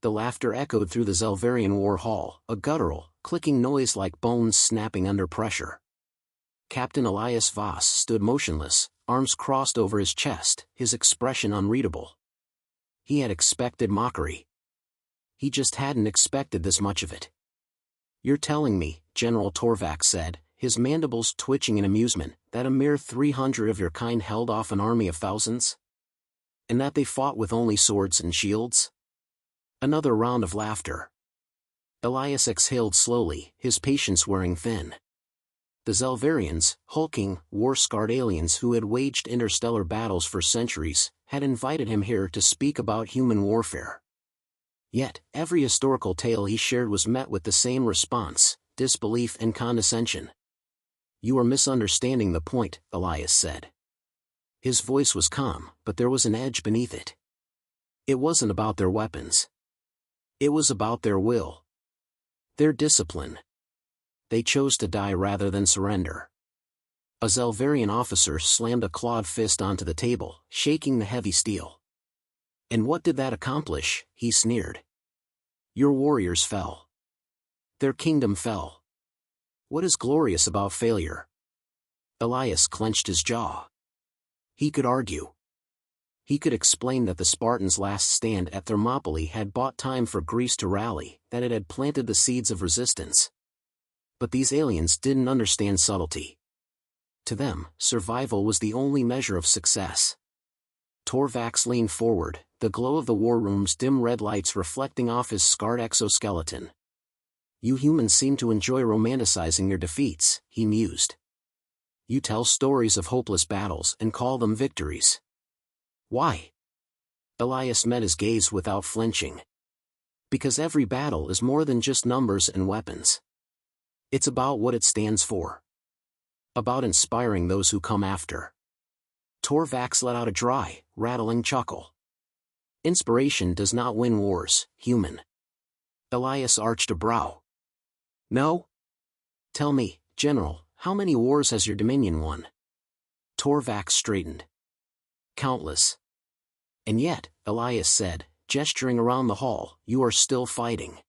The laughter echoed through the Zarian war hall, a guttural, clicking noise like bones snapping under pressure. Captain Elias Voss stood motionless, arms crossed over his chest, his expression unreadable. He had expected mockery. He just hadn't expected this much of it. "You're telling me," General Torvax said, his mandibles twitching in amusement, "that a mere 300 of your kind held off an army of thousands? And that they fought with only swords and shields?" Another round of laughter. Elias exhaled slowly, his patience wearing thin. The Zarians, hulking, war-scarred aliens who had waged interstellar battles for centuries, had invited him here to speak about human warfare. Yet, every historical tale he shared was met with the same response: disbelief and condescension. "You are misunderstanding the point," Elias said. His voice was calm, but there was an edge beneath it. It wasn't about their weapons. It was about their will. Their discipline. They chose to die rather than surrender. A Zarian officer slammed a clawed fist onto the table, shaking the heavy steel. "And what did that accomplish?" he sneered. "Your warriors fell. Their kingdom fell. What is glorious about failure?" Elias clenched his jaw. He could argue. He could explain that the Spartans' last stand at Thermopylae had bought time for Greece to rally, that it had planted the seeds of resistance. But these aliens didn't understand subtlety. To them, survival was the only measure of success. Torvax leaned forward, the glow of the war room's dim red lights reflecting off his scarred exoskeleton. "You humans seem to enjoy romanticizing your defeats," he mused. "You tell stories of hopeless battles and call them victories. Why?" Elias met his gaze without flinching. "Because every battle is more than just numbers and weapons. It's about what it stands for. About inspiring those who come after." Torvax let out a dry, rattling chuckle. "Inspiration does not win wars, human." Elias arched a brow. "No? Tell me, General, how many wars has your Dominion won?" Torvax straightened. "Countless." "And yet," Elias said, gesturing around the hall, "you are still fighting."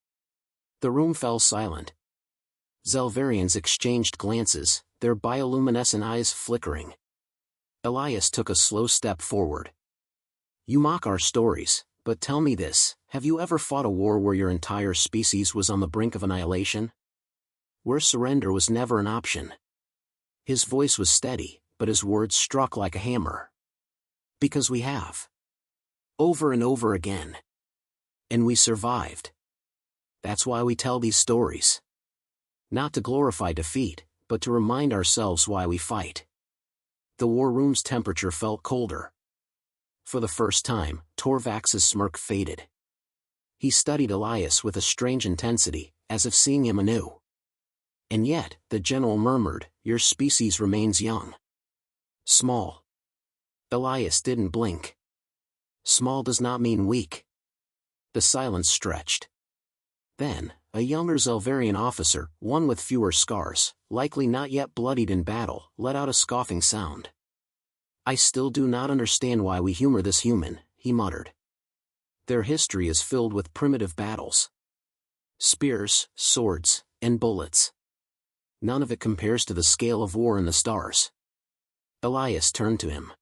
The room fell silent. Zarians exchanged glances, their bioluminescent eyes flickering. Elias took a slow step forward. "You mock our stories, but tell me this: have you ever fought a war where your entire species was on the brink of annihilation? Where surrender was never an option?" His voice was steady, but his words struck like a hammer. "Because we have. Over and over again. And we survived. That's why we tell these stories. Not to glorify defeat, but to remind ourselves why we fight." The war room's temperature felt colder. For the first time, Torvax's smirk faded. He studied Elias with a strange intensity, as if seeing him anew. "And yet," the general murmured, "your species remains young. Small." Elias didn't blink. "Small does not mean weak." The silence stretched. Then, a younger Zarian officer, one with fewer scars, likely not yet bloodied in battle, let out a scoffing sound. "I still do not understand why we humor this human," he muttered. "Their history is filled with primitive battles. Spears, swords, and bullets. None of it compares to the scale of war in the stars." Elias turned to him.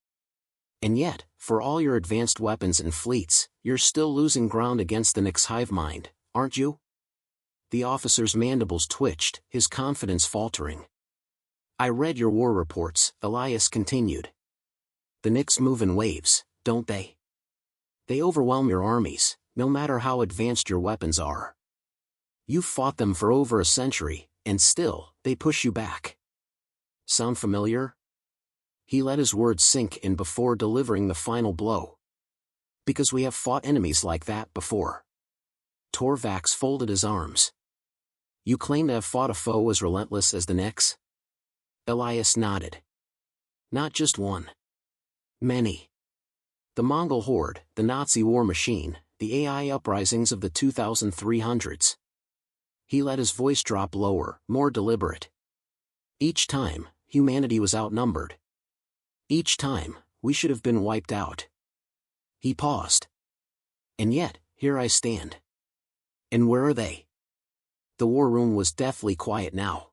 "And yet, for all your advanced weapons and fleets, you're still losing ground against the Nyx hive mind, aren't you?" The officer's mandibles twitched, his confidence faltering. "I read your war reports," Elias continued. "The Nyx move in waves, don't they? They overwhelm your armies, no matter how advanced your weapons are. You've fought them for over a century, and still, they push you back. Sound familiar?" He let his words sink in before delivering the final blow. "Because we have fought enemies like that before." Torvax folded his arms. "You claim to have fought a foe as relentless as the Nyx?" Elias nodded. "Not just one. Many. The Mongol horde, the Nazi war machine, the AI uprisings of the 2300s. He let his voice drop lower, more deliberate. "Each time, humanity was outnumbered. Each time, we should have been wiped out." He paused. "And yet, here I stand. And where are they? The war room was deathly quiet now.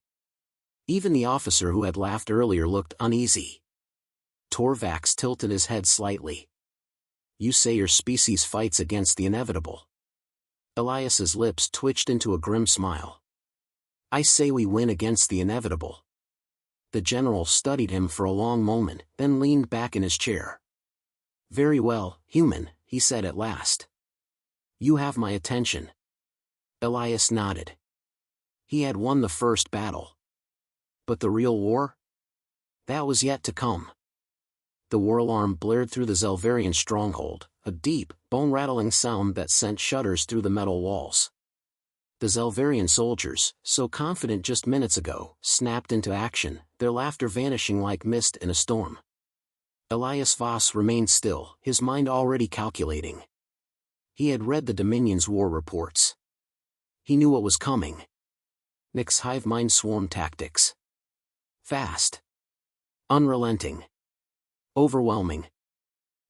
Even the officer who had laughed earlier looked uneasy. Torvax tilted his head slightly. You say your species fights against the inevitable. Elias's lips twitched into a grim smile. I say we win against the inevitable. The general studied him for a long moment, then leaned back in his chair. Very well, human, he said at last. You have my attention. Elias nodded. He had won the first battle. But the real war? That was yet to come. The war alarm blared through the Zalvarian stronghold, a deep, bone-rattling sound that sent shudders through the metal walls. The Zalvarian soldiers, so confident just minutes ago, snapped into action, their laughter vanishing like mist in a storm. Elias Voss remained still, his mind already calculating. He had read the Dominion's war reports. He knew what was coming. Nyx's hive mind swarm tactics. Fast. Unrelenting. Overwhelming.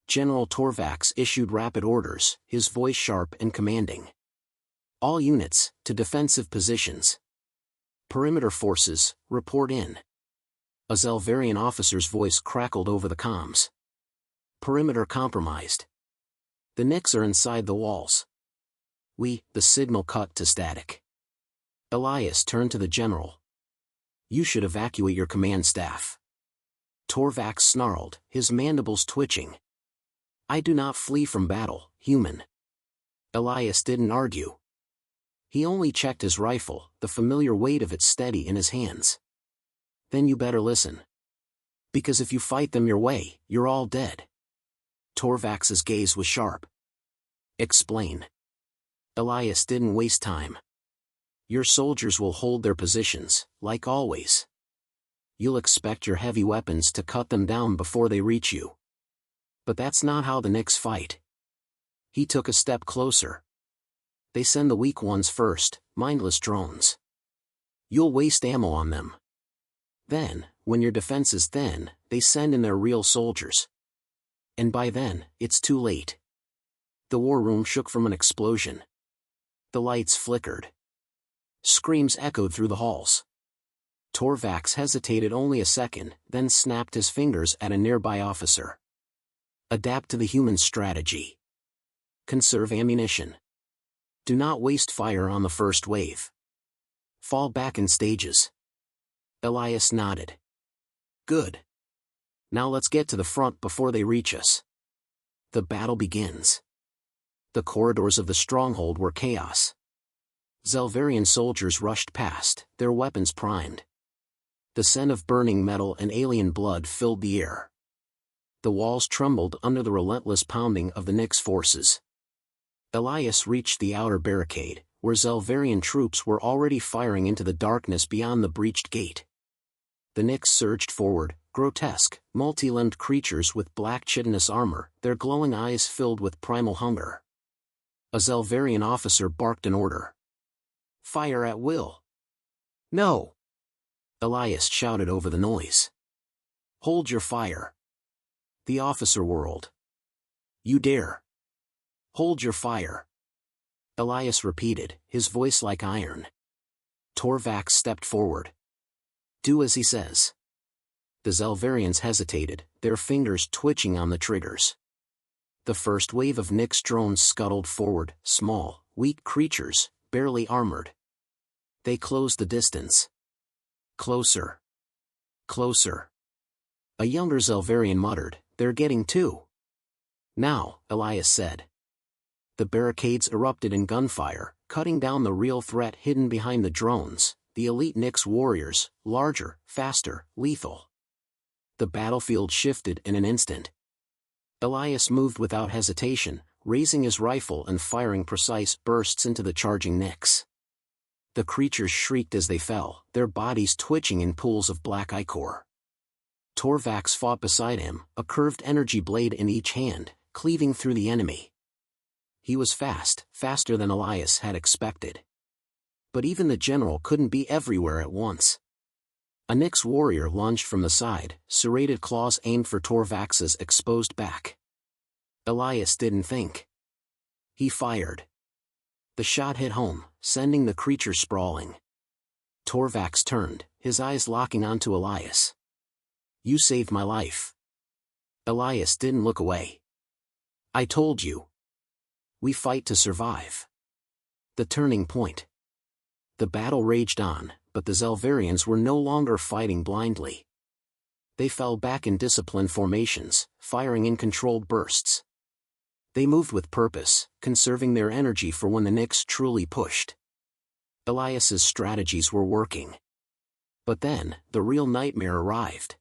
General Torvax issued rapid orders, his voice sharp and commanding. All units, to defensive positions. Perimeter forces, report in. A Zalvarian officer's voice crackled over the comms. Perimeter compromised. The Nyx are inside the walls. The signal cut to static. Elias turned to the general. You should evacuate your command staff. Torvax snarled, his mandibles twitching. I do not flee from battle, human. Elias didn't argue. He only checked his rifle, the familiar weight of it steady in his hands. Then you better listen. Because if you fight them your way, you're all dead. Torvax's gaze was sharp. Explain. Elias didn't waste time. Your soldiers will hold their positions, like always. You'll expect your heavy weapons to cut them down before they reach you. But that's not how the Nyx fight. He took a step closer. They send the weak ones first, mindless drones. You'll waste ammo on them. Then, when your defense is thin, they send in their real soldiers. And by then, it's too late. The war room shook from an explosion. The lights flickered. Screams echoed through the halls. Torvax hesitated only a second, then snapped his fingers at a nearby officer. Adapt to the human strategy. Conserve ammunition. Do not waste fire on the first wave. Fall back in stages. Elias nodded. Good. Now let's get to the front before they reach us. The battle begins. The corridors of the stronghold were chaos. Zalvarian soldiers rushed past, their weapons primed. The scent of burning metal and alien blood filled the air. The walls trembled under the relentless pounding of the Nyx forces. Elias reached the outer barricade, where Zalvarian troops were already firing into the darkness beyond the breached gate. The Nyx surged forward, grotesque, multi-limbed creatures with black chitinous armor, their glowing eyes filled with primal hunger. A Zalvarian officer barked an order. Fire at will. No! Elias shouted over the noise. Hold your fire. The officer whirled. You dare. Hold your fire. Elias repeated, his voice like iron. Torvax stepped forward. Do as he says. The Zalvarians hesitated, their fingers twitching on the triggers. The first wave of Nyx drones scuttled forward, small, weak creatures, barely armored. They closed the distance. Closer. Closer. A younger Zalvarian muttered, they're getting too. Now, Elias said. The barricades erupted in gunfire, cutting down the real threat hidden behind the drones, the elite Nyx warriors, larger, faster, lethal. The battlefield shifted in an instant. Elias moved without hesitation, raising his rifle and firing precise bursts into the charging Nyx. The creatures shrieked as they fell, their bodies twitching in pools of black ichor. Torvax fought beside him, a curved energy blade in each hand, cleaving through the enemy. He was fast, faster than Elias had expected. But even the general couldn't be everywhere at once. A Nyx warrior lunged from the side, serrated claws aimed for Torvax's exposed back. Elias didn't think. He fired. The shot hit home, sending the creature sprawling. Torvax turned, his eyes locking onto Elias. "You saved my life." Elias didn't look away. "I told you. We fight to survive." The turning point. The battle raged on, but the Zalvarians were no longer fighting blindly. They fell back in disciplined formations, firing in controlled bursts. They moved with purpose, conserving their energy for when the Nyx truly pushed. Elias's strategies were working. But then, the real nightmare arrived.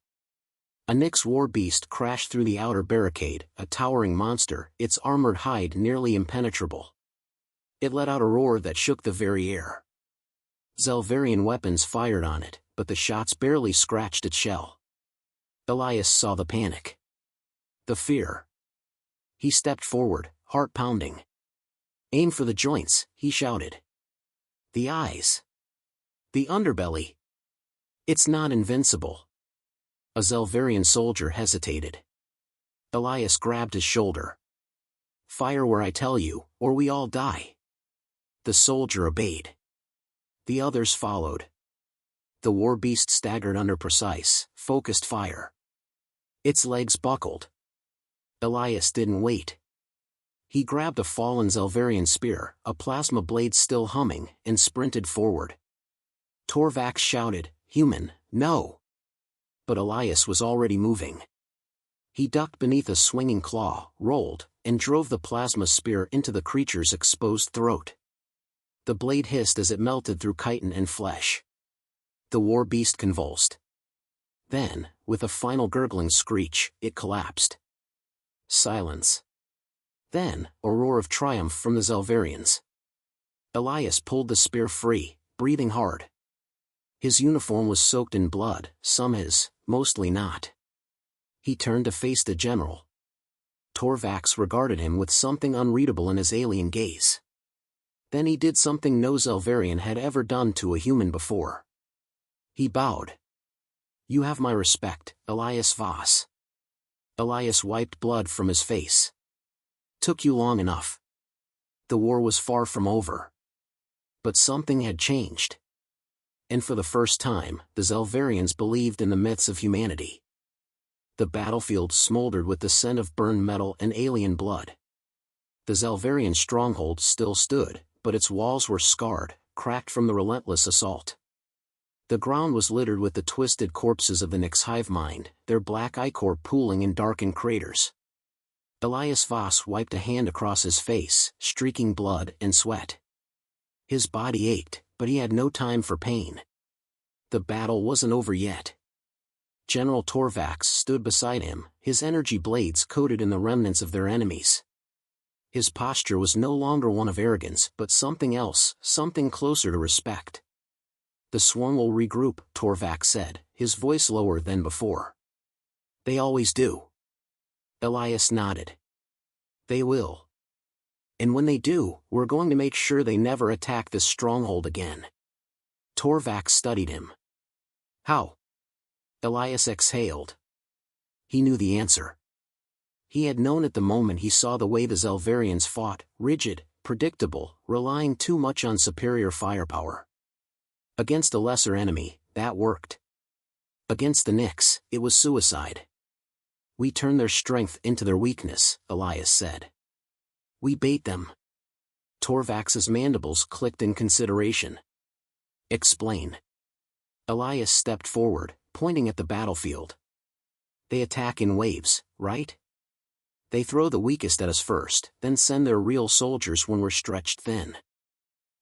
A Nyx war beast crashed through the outer barricade, a towering monster, its armored hide nearly impenetrable. It let out a roar that shook the very air. Zalvarian weapons fired on it, but the shots barely scratched its shell. Elias saw the panic. The fear. He stepped forward, heart pounding. "Aim for the joints," he shouted. "The eyes. The underbelly. It's not invincible." A Zalvarian soldier hesitated. Elias grabbed his shoulder. "Fire where I tell you, or we all die." The soldier obeyed. The others followed. The war beast staggered under precise, focused fire. Its legs buckled. Elias didn't wait. He grabbed a fallen Zalvarian spear, a plasma blade still humming, and sprinted forward. Torvax shouted, "Human, no!" But Elias was already moving. He ducked beneath a swinging claw, rolled, and drove the plasma spear into the creature's exposed throat. The blade hissed as it melted through chitin and flesh. The war beast convulsed. Then, with a final gurgling screech, it collapsed. Silence. Then, a roar of triumph from the Zalvarians. Elias pulled the spear free, breathing hard. His uniform was soaked in blood, some his, mostly not. He turned to face the general. Torvax regarded him with something unreadable in his alien gaze. Then he did something no Zalvarian had ever done to a human before. He bowed. "You have my respect, Elias Voss." Elias wiped blood from his face. "Took you long enough." The war was far from over. But something had changed. And for the first time, the Zalvarians believed in the myths of humanity. The battlefield smoldered with the scent of burned metal and alien blood. The Zalvarian stronghold still stood, but its walls were scarred, cracked from the relentless assault. The ground was littered with the twisted corpses of the Nyx hive mind, their black ichor pooling in darkened craters. Elias Voss wiped a hand across his face, streaking blood and sweat. His body ached, but he had no time for pain. The battle wasn't over yet. General Torvax stood beside him, his energy blades coated in the remnants of their enemies. His posture was no longer one of arrogance, but something else, something closer to respect. "The swarm will regroup," Torvax said, his voice lower than before. "They always do." Elias nodded. "They will. And when they do, we're going to make sure they never attack this stronghold again." Torvax studied him. "How?" Elias exhaled. He knew the answer. He had known it the moment he saw the way the Zalvarians fought, rigid, predictable, relying too much on superior firepower. Against a lesser enemy, that worked. Against the Nyx, it was suicide. "We turn their strength into their weakness," Elias said. "We bait them." Torvax's mandibles clicked in consideration. "Explain." Elias stepped forward, pointing at the battlefield. "They attack in waves, right? They throw the weakest at us first, then send their real soldiers when we're stretched thin.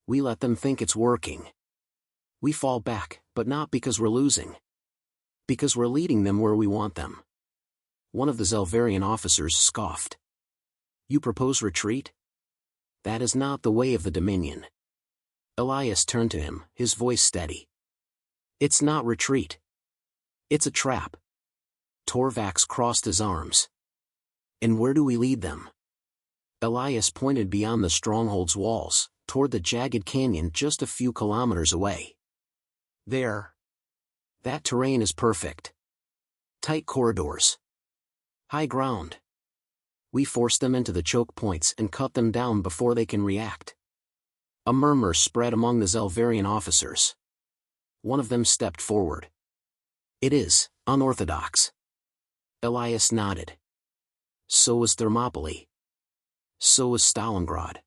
We let them think it's working. We fall back, but not because we're losing. Because we're leading them where we want them." One of the Zalvarian officers scoffed. "You propose retreat? That is not the way of the Dominion." Elias turned to him, his voice steady. "It's not retreat. It's a trap." Torvax crossed his arms. "And where do we lead them?" Elias pointed beyond the stronghold's walls, toward the jagged canyon just a few kilometers away. "There. That terrain is perfect. Tight corridors. High ground. We force them into the choke points and cut them down before they can react. A murmur spread among the Zalvarian officers. One of them stepped forward. "It is unorthodox." Elias nodded. "So was Thermopylae. So was Stalingrad.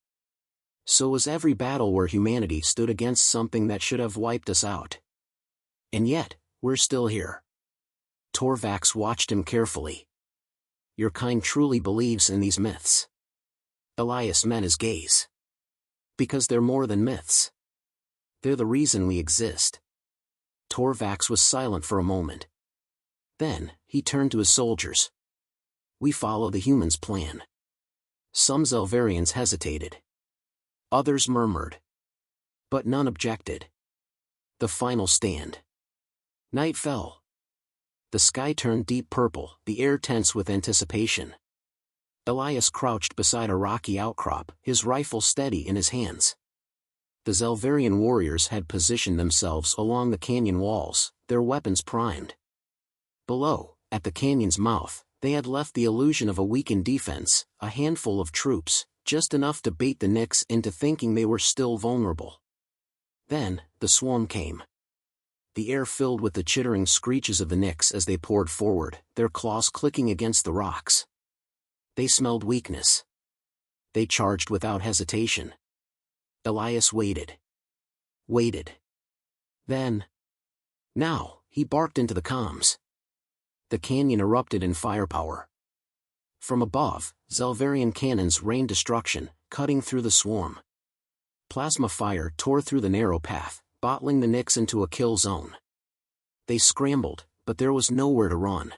So was every battle where humanity stood against something that should have wiped us out. And yet, we're still here." Torvax watched him carefully. "Your kind truly believes in these myths." Elias met his gaze. "Because they're more than myths. They're the reason we exist." Torvax was silent for a moment. Then, he turned to his soldiers. "We follow the humans' plan." Some Zalvarians hesitated. Others murmured. But none objected. The final stand. Night fell. The sky turned deep purple, the air tense with anticipation. Elias crouched beside a rocky outcrop, his rifle steady in his hands. The Zalvarian warriors had positioned themselves along the canyon walls, their weapons primed. Below, at the canyon's mouth, they had left the illusion of a weakened defense, a handful of troops, just enough to bait the Nyx into thinking they were still vulnerable. Then, the swarm came. The air filled with the chittering screeches of the Nyx as they poured forward, their claws clicking against the rocks. They smelled weakness. They charged without hesitation. Elias waited. Waited. Then. Now, he barked into the comms. The canyon erupted in firepower. From above, Zalvarian cannons rained destruction, cutting through the swarm. Plasma fire tore through the narrow path, bottling the Nyx into a kill zone. They scrambled, but there was nowhere to run.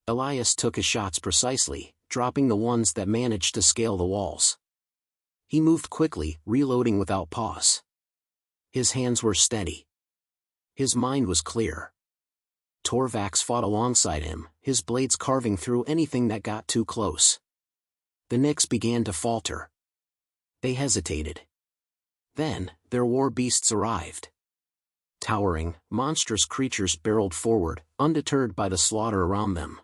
Elias took his shots precisely, dropping the ones that managed to scale the walls. He moved quickly, reloading without pause. His hands were steady. His mind was clear. Torvax fought alongside him, his blades carving through anything that got too close. The Nyx began to falter. They hesitated. Then, their war beasts arrived. Towering, monstrous creatures barreled forward, undeterred by the slaughter around them.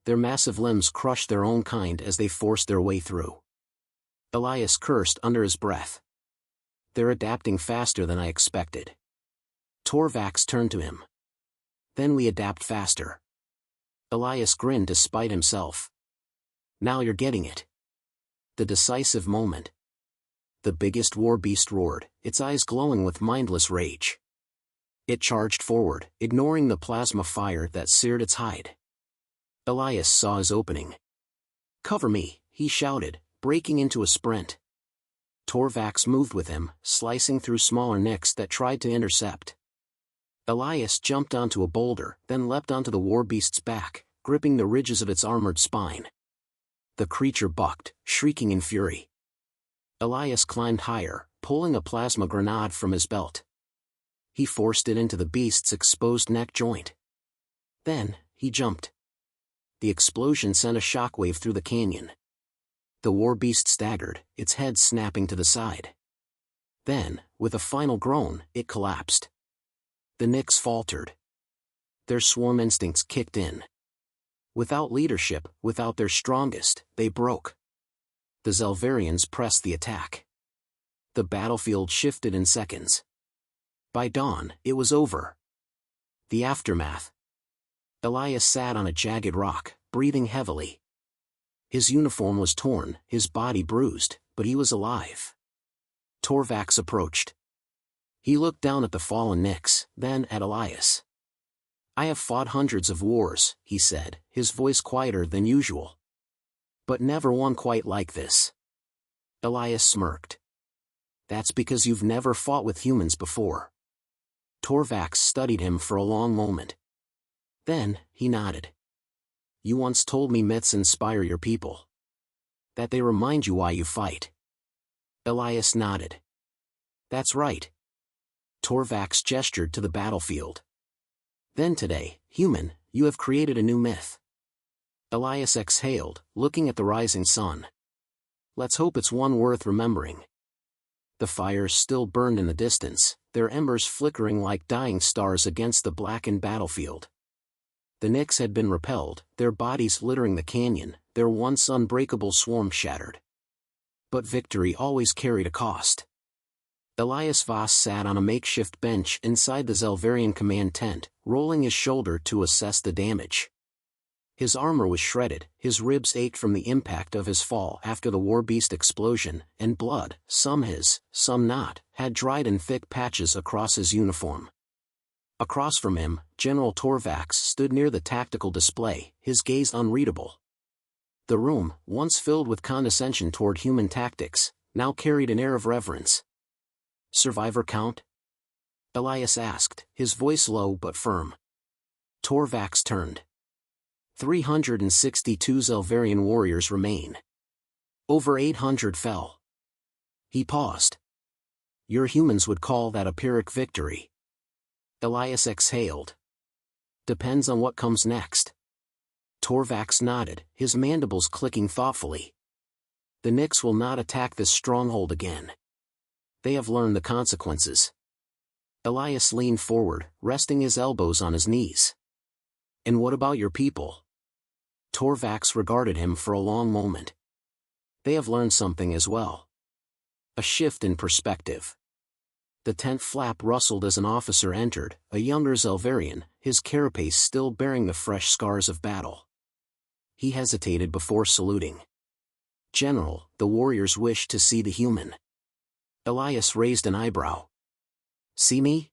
Their massive limbs crushed their own kind as they forced their way through. Elias cursed under his breath. "They're adapting faster than I expected." Torvax turned to him. "Then we adapt faster." Elias grinned to spite himself. "Now you're getting it." The decisive moment. The biggest war beast roared, its eyes glowing with mindless rage. It charged forward, ignoring the plasma fire that seared its hide. Elias saw his opening. "Cover me," he shouted, breaking into a sprint. Torvax moved with him, slicing through smaller Nyx that tried to intercept. Elias jumped onto a boulder, then leapt onto the war beast's back, gripping the ridges of its armored spine. The creature bucked, shrieking in fury. Elias climbed higher, pulling a plasma grenade from his belt. He forced it into the beast's exposed neck joint. Then, he jumped. The explosion sent a shockwave through the canyon. The war beast staggered, its head snapping to the side. Then, with a final groan, it collapsed. The Nyx faltered. Their swarm instincts kicked in. Without leadership, without their strongest, they broke. The Zalvarians pressed the attack. The battlefield shifted in seconds. By dawn, it was over. The aftermath. Elias sat on a jagged rock, breathing heavily. His uniform was torn, his body bruised, but he was alive. Torvax approached. He looked down at the fallen Nyx, then at Elias. "I have fought hundreds of wars," he said, his voice quieter than usual. "But never one quite like this." Elias smirked. "That's because you've never fought with humans before." Torvax studied him for a long moment. Then, he nodded. "You once told me myths inspire your people. That they remind you why you fight." Elias nodded. "That's right." Torvax gestured to the battlefield. "Then today, human, you have created a new myth." Elias exhaled, looking at the rising sun. "Let's hope it's one worth remembering." The fires still burned in the distance, their embers flickering like dying stars against the blackened battlefield. The Nyx had been repelled, their bodies littering the canyon, their once unbreakable swarm shattered. But victory always carried a cost. Elias Voss sat on a makeshift bench inside the Zalvarian command tent, rolling his shoulder to assess the damage. His armor was shredded, his ribs ached from the impact of his fall after the Warbeast explosion, and blood, some his, some not, had dried in thick patches across his uniform. Across from him, General Torvax stood near the tactical display, his gaze unreadable. The room, once filled with condescension toward human tactics, now carried an air of reverence. "Survivor count?" Elias asked, his voice low but firm. Torvax turned. 362 Zalvarian warriors remain. Over 800 fell. He paused. "Your humans would call that a Pyrrhic victory." Elias exhaled. "Depends on what comes next." Torvax nodded, his mandibles clicking thoughtfully. "The Nyx will not attack this stronghold again. They have learned the consequences." Elias leaned forward, resting his elbows on his knees. "And what about your people?" Torvax regarded him for a long moment. "They have learned something as well." A shift in perspective. The tent flap rustled as an officer entered, a younger Zalvarian, his carapace still bearing the fresh scars of battle. He hesitated before saluting. "General, the warriors wish to see the human." Elias raised an eyebrow. "See me?"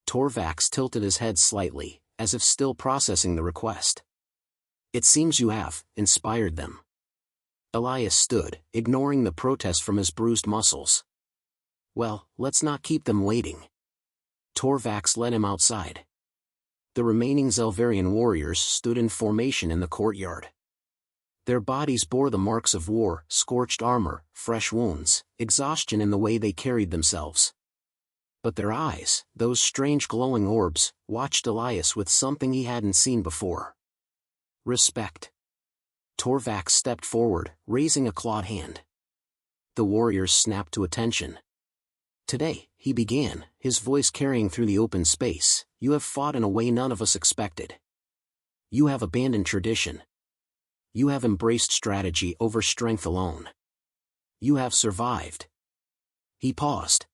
Torvax tilted his head slightly, as if still processing the request. "It seems you have inspired them." Elias stood, ignoring the protest from his bruised muscles. "Well, let's not keep them waiting." Torvax led him outside. The remaining Zalvarian warriors stood in formation in the courtyard. Their bodies bore the marks of war, scorched armor, fresh wounds, exhaustion in the way they carried themselves. But their eyes, those strange glowing orbs, watched Elias with something he hadn't seen before. Respect. Torvax stepped forward, raising a clawed hand. The warriors snapped to attention. "Today," he began, his voice carrying through the open space, "you have fought in a way none of us expected. You have abandoned tradition. You have embraced strategy over strength alone. You have survived." He paused.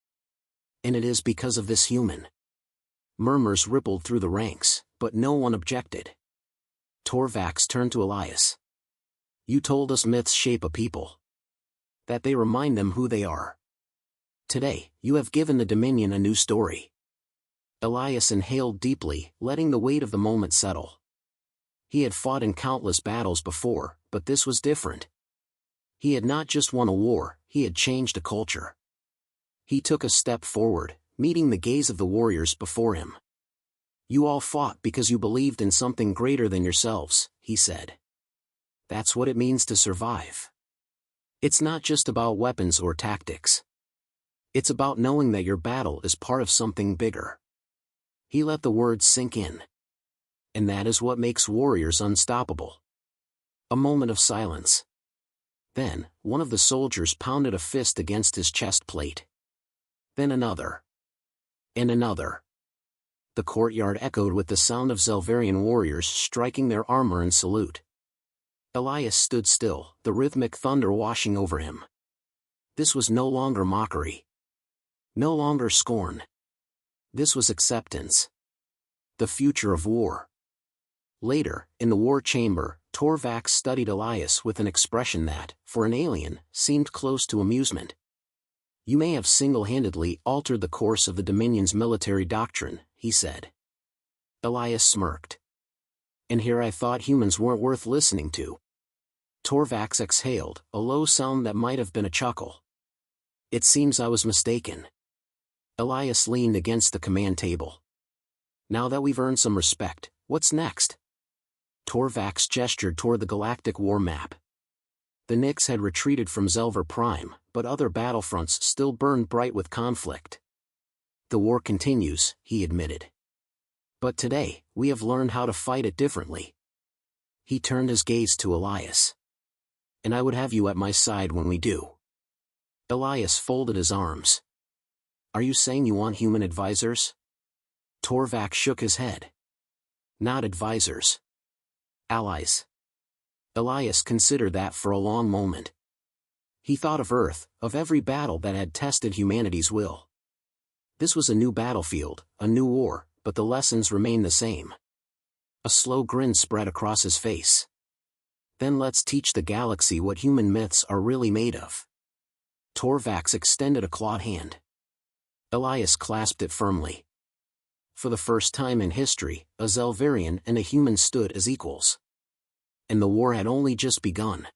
"And it is because of this human." Murmurs rippled through the ranks, but no one objected. Torvax turned to Elias. "You told us myths shape a people. That they remind them who they are. Today, you have given the Dominion a new story." Elias inhaled deeply, letting the weight of the moment settle. He had fought in countless battles before, but this was different. He had not just won a war, he had changed a culture. He took a step forward, meeting the gaze of the warriors before him. "You all fought because you believed in something greater than yourselves," he said. "That's what it means to survive. It's not just about weapons or tactics. It's about knowing that your battle is part of something bigger." He let the words sink in. "And that is what makes warriors unstoppable." A moment of silence. Then, one of the soldiers pounded a fist against his chest plate. Then another. And another. The courtyard echoed with the sound of Zalvarian warriors striking their armor in salute. Elias stood still, the rhythmic thunder washing over him. This was no longer mockery. No longer scorn. This was acceptance. The future of war. Later, in the war chamber, Torvax studied Elias with an expression that, for an alien, seemed close to amusement. "You may have single-handedly altered the course of the Dominion's military doctrine," he said. Elias smirked. "And here I thought humans weren't worth listening to." Torvax exhaled, a low sound that might have been a chuckle. "It seems I was mistaken." Elias leaned against the command table. "Now that we've earned some respect, what's next?" Torvax gestured toward the Galactic war map. The Nyx had retreated from Zelver Prime, but other battlefronts still burned bright with conflict. "The war continues," he admitted. "But today, we have learned how to fight it differently." He turned his gaze to Elias. "And I would have you at my side when we do." Elias folded his arms. "Are you saying you want human advisors?" Torvax shook his head. "Not advisors. Allies." Elias considered that for a long moment. He thought of Earth, of every battle that had tested humanity's will. This was a new battlefield, a new war, but the lessons remained the same. A slow grin spread across his face. Then let's teach the galaxy what human myths are really made of. Torvax extended a clawed hand. Elias clasped it firmly. For the first time in history, a Zalvarian and a human stood as equals. And the war had only just begun.